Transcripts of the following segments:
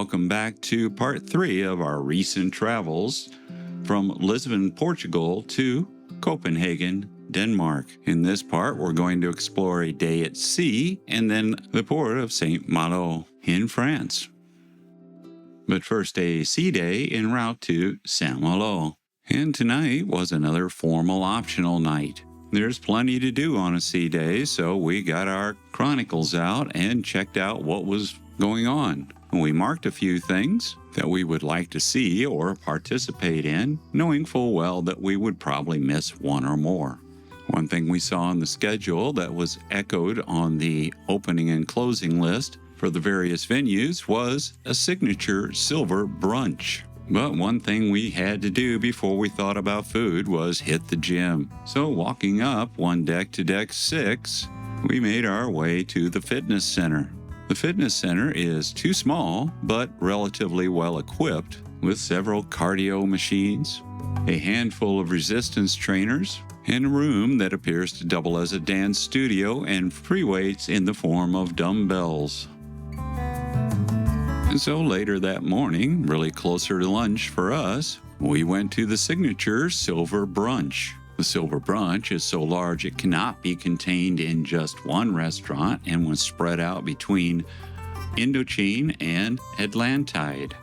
welcome back to part 3 of our recent travels from Lisbon, Portugal to Copenhagen, Denmark. In this part, we're going to explore a day at sea and then the port of St. Malo in France. But first, a sea day en route to St. Malo. And tonight was another formal optional night. There's plenty to do on a sea day, so we got our chronicles out and checked out what was going on. We marked a few things that we would like to see or participate in, knowing full well that we would probably miss one or more. One thing we saw on the schedule that was echoed on the opening and closing list for the various venues was a signature silver brunch. But one thing we had to do before we thought about food was hit the gym. So walking up one deck to deck 6, we made our way to the fitness center. The fitness center is too small, but relatively well equipped with several cardio machines, a handful of resistance trainers, and a room that appears to double as a dance studio and free weights in the form of dumbbells. And so later that morning, really closer to lunch for us, we went to the signature Silver Brunch. The Silver Brunch is so large it cannot be contained in just one restaurant and was spread out between Indochine and Atlantide.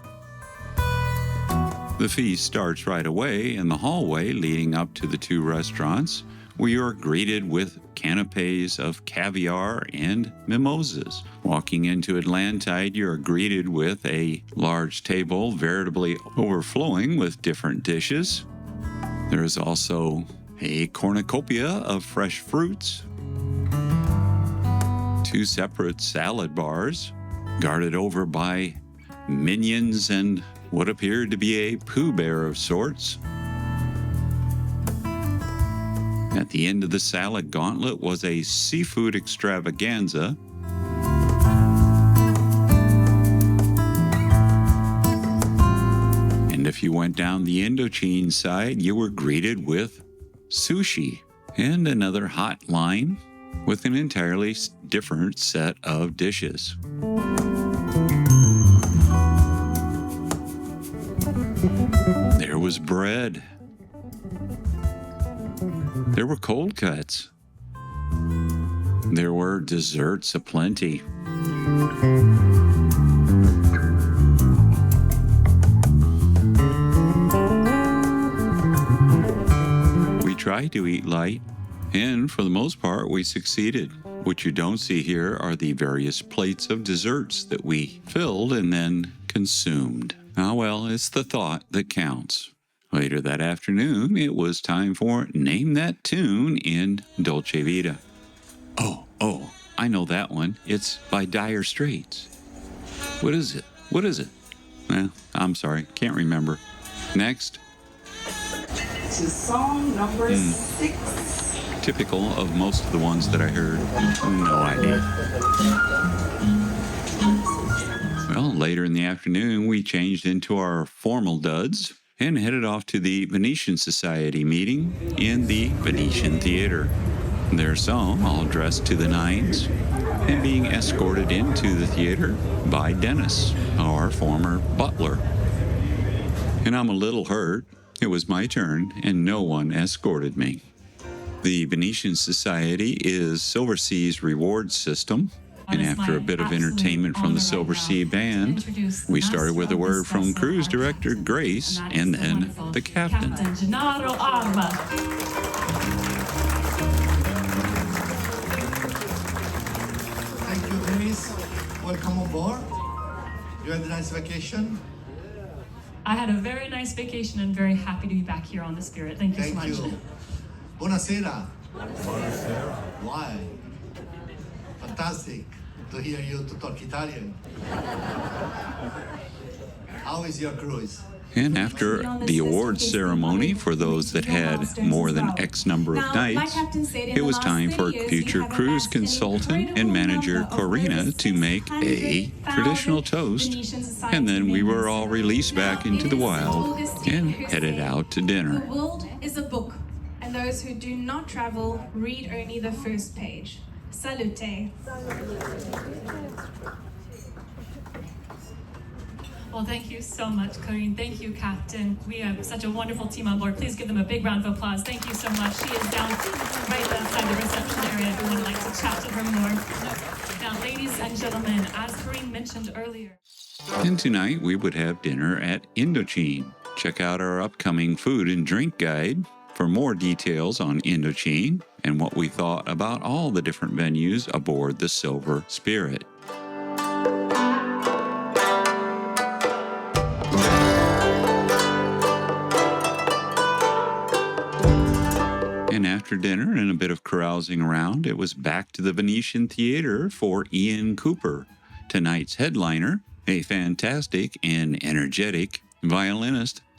The feast starts right away in the hallway leading up to the 2 restaurants. We are greeted with canapes of caviar and mimosas. Walking into Atlantide, you are greeted with a large table veritably overflowing with different dishes. There is also a cornucopia of fresh fruits, 2 separate salad bars, guarded over by minions and what appeared to be a Pooh Bear of sorts. At the end of the salad gauntlet was a seafood extravaganza. And if you went down the Indochine side, you were greeted with sushi and another hot line with an entirely different set of dishes. There was bread. There were cold cuts. There were desserts aplenty. We tried to eat light, and for the most part, we succeeded. What you don't see here are the various plates of desserts that we filled and then consumed. Ah, well, it's the thought that counts. Later that afternoon, it was time for Name That Tune in Dolce Vita. Oh, I know that one. It's by Dire Straits. What is it? Well, I'm sorry, can't remember. Next. To song number 6. Typical of most of the ones that I heard. No idea. Well, later in the afternoon, we changed into our formal duds and headed off to the Venetian Society meeting in the Venetian Theater. There some, all dressed to the nines, and being escorted into the theater by Dennis, our former butler. And I'm a little hurt. It was my turn, and no one escorted me. The Venetian Society is Silversea's reward system. And after a bit of entertainment from the Silver Sea Band, we started with a word from cruise director Grace and then the captain. Thank you, Dennis. Welcome on board. You had a nice vacation? I had a very nice vacation and very happy to be back here on the Spirit. Thank you so much. Thank you. Buonasera. Buonasera. Why? Fantastic to hear you to talk Italian. How is your cruise? And after the awards ceremony for those that had more than X number of nights, it was time for future cruise consultant and manager Coruna to make a traditional toast, and then we were all released back into the wild and headed out to dinner. The world is a book, and those who do not travel read only the first page. Salute. Well, thank you so much, Corinne. Thank you, Captain. We have such a wonderful team on board. Please give them a big round of applause. Thank you so much. She is down right outside the reception area if you would like to chat to her more. Now, ladies and gentlemen, as Corinne mentioned earlier. And tonight we would have dinner at Indochine. Check out our upcoming food and drink guide for more details on Indochine and what we thought about all the different venues aboard the Silver Spirit. And after dinner and a bit of carousing around, it was back to the Venetian Theatre for Ian Cooper, tonight's headliner, a fantastic and energetic violinist /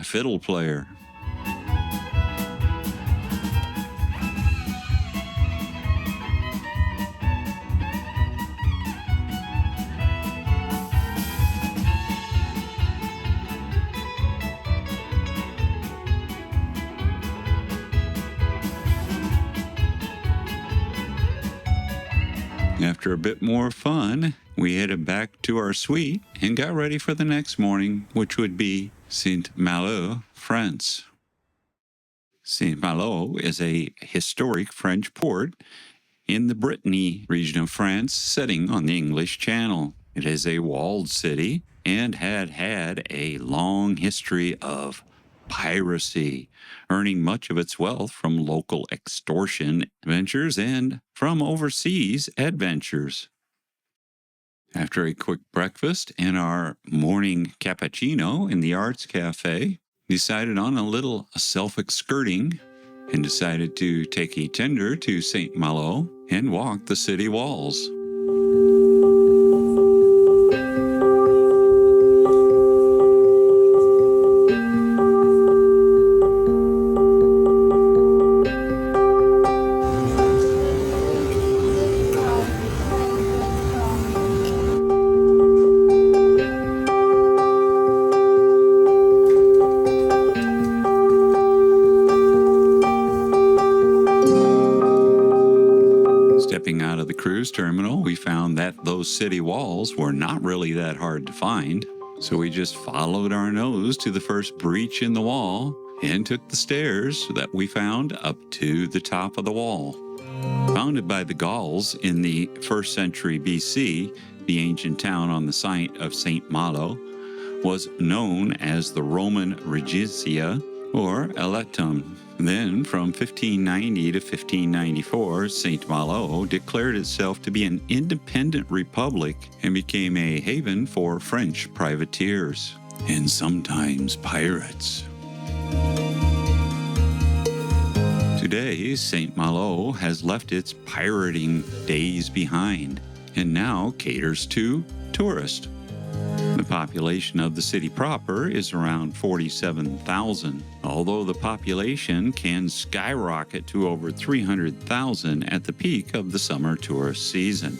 fiddle player. After a bit more fun, we headed back to our suite and got ready for the next morning, which would be Saint-Malo, France. Saint-Malo is a historic French port in the Brittany region of France, sitting on the English Channel. It is a walled city and had a long history of piracy, earning much of its wealth from local extortion ventures and from overseas adventures. After a quick breakfast and our morning cappuccino in the Arts Cafe, decided on a little self-excurting and decided to take a tender to Saint-Malo and walk the city walls. Stepping out of the cruise terminal, we found that those city walls were not really that hard to find, so we just followed our nose to the first breach in the wall and took the stairs that we found up to the top of the wall. Founded by the Gauls in the 1st century BC, the ancient town on the site of Saint-Malo was known as the Roman Regentia or Aletum. Then, from 1590 to 1594, Saint-Malo declared itself to be an independent republic and became a haven for French privateers and sometimes pirates. Today, Saint-Malo has left its pirating days behind and now caters to tourists. The population of the city proper is around 47,000, although the population can skyrocket to over 300,000 at the peak of the summer tourist season.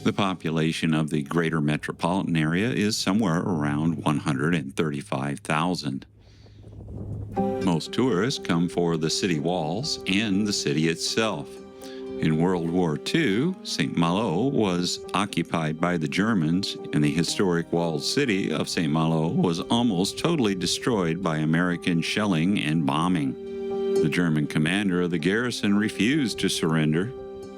The population of the greater metropolitan area is somewhere around 135,000. Most tourists come for the city walls and the city itself. In World War II, Saint-Malo was occupied by the Germans, and the historic walled city of Saint-Malo was almost totally destroyed by American shelling and bombing. The German commander of the garrison refused to surrender,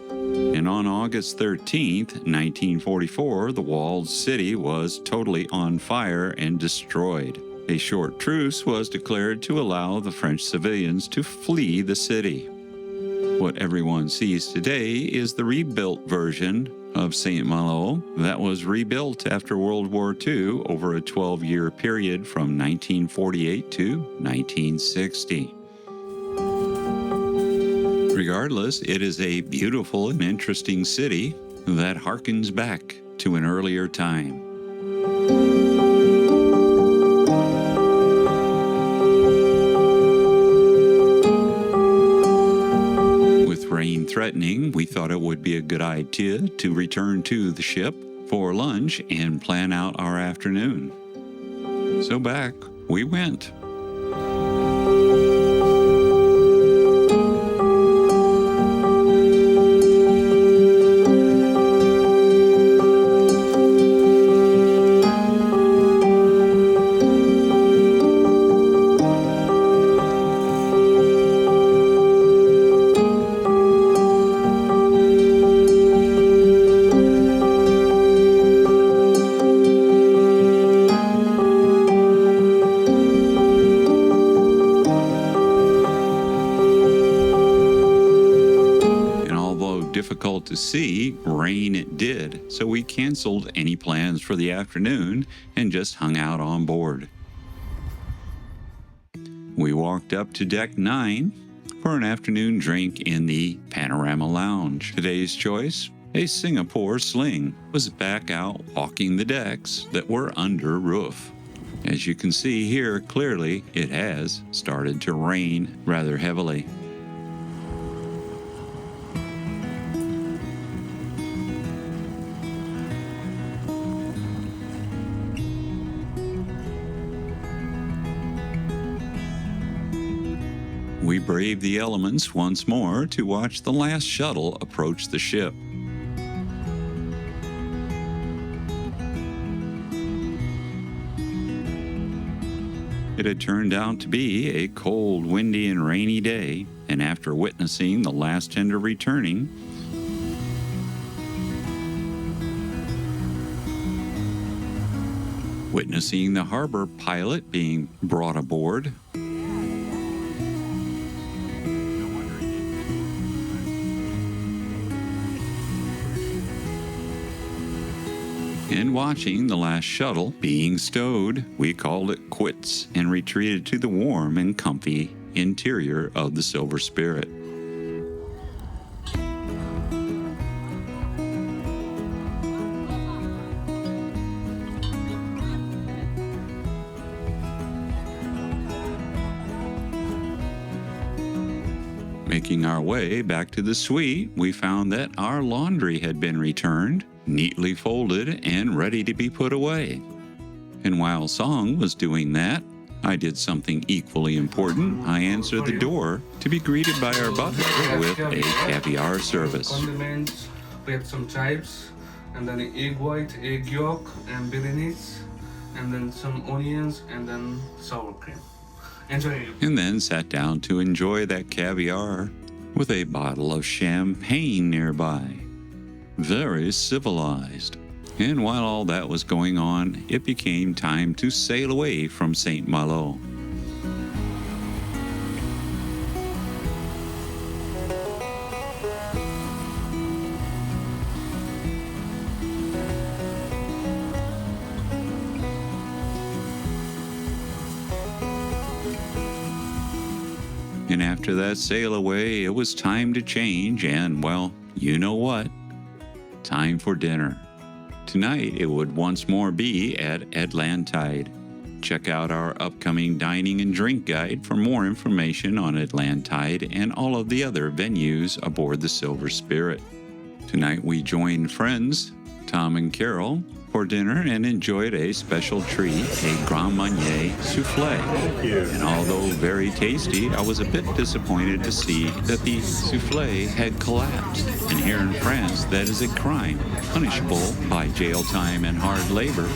and on August 13, 1944, the walled city was totally on fire and destroyed. A short truce was declared to allow the French civilians to flee the city. What everyone sees today is the rebuilt version of Saint-Malo that was rebuilt after World War II over a 12-year period from 1948 to 1960. Regardless, it is a beautiful and interesting city that harkens back to an earlier time. Rain threatening, we thought it would be a good idea to return to the ship for lunch and plan out our afternoon. So back we went. difficult to see, rain it did, so we canceled any plans for the afternoon and just hung out on board. We walked up to deck 9 for an afternoon drink in the Panorama Lounge. Today's choice, a Singapore sling, was back out walking the decks that were under roof. As you can see here clearly, it has started to rain rather heavily. We braved the elements once more to watch the last shuttle approach the ship. It had turned out to be a cold, windy, and rainy day, and after witnessing the last tender returning, witnessing the harbor pilot being brought aboard, and watching the last shuttle being stowed, we called it quits and retreated to the warm and comfy interior of the Silver Spirit. Making our way back to the suite, we found that our laundry had been returned, neatly folded and ready to be put away. And while Song was doing that, I did something equally important. I answered the door to be greeted by our butler with a caviar service. Condiments, we had some chives, and then egg white, egg yolk, and biryani, and then some onions, and then sour cream. Enjoy. And then sat down to enjoy that caviar with a bottle of champagne nearby. Very civilized. And while all that was going on, it became time to sail away from St. Malo. And after that sail away, it was time to change and, well, you know what? Time for dinner. Tonight, it would once more be at Atlantide. Check out our upcoming dining and drink guide for more information on Atlantide and all of the other venues aboard the Silver Spirit. Tonight, we joined friends, Tom and Carol, for dinner and enjoyed a special treat, a Grand Marnier soufflé. And although very tasty, I was a bit disappointed to see that the soufflé had collapsed. And here in France, that is a crime, punishable by jail time and hard labor.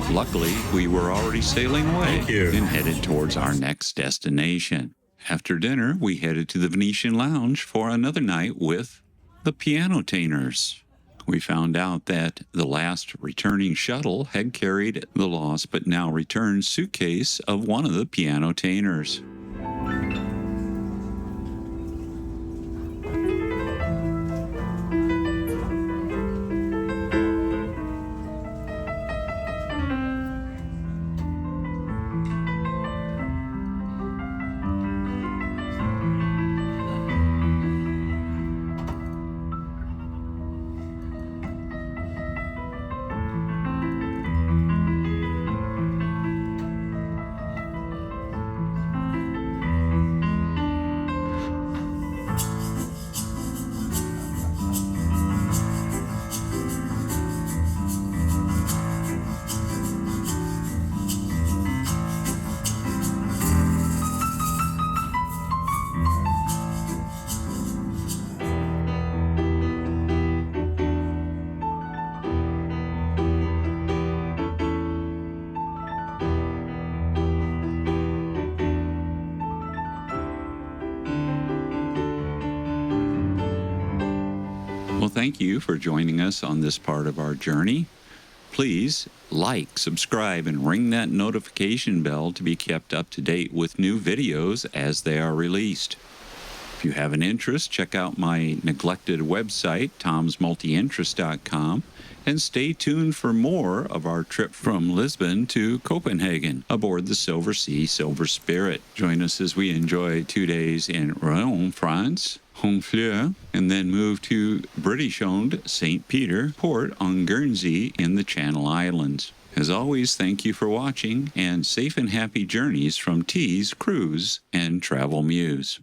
Luckily, we were already sailing away and headed towards our next destination. After dinner, we headed to the Venetian Lounge for another night with the Pianotainers. We found out that the last returning shuttle had carried the lost but now returned suitcase of one of the Pianotainers. Well, thank you for joining us on this part of our journey. Please like, subscribe, and ring that notification bell to be kept up to date with new videos as they are released. If you have an interest, check out my neglected website, tomsmultiinterest.com, and stay tuned for more of our trip from Lisbon to Copenhagen aboard the Silver Sea Silver Spirit. Join us as we enjoy 2 days in Rouen, France, Honfleur, and then move to British-owned St. Peter Port on Guernsey in the Channel Islands. As always, thank you for watching, and safe and happy journeys from T's Cruise and Travel Muse.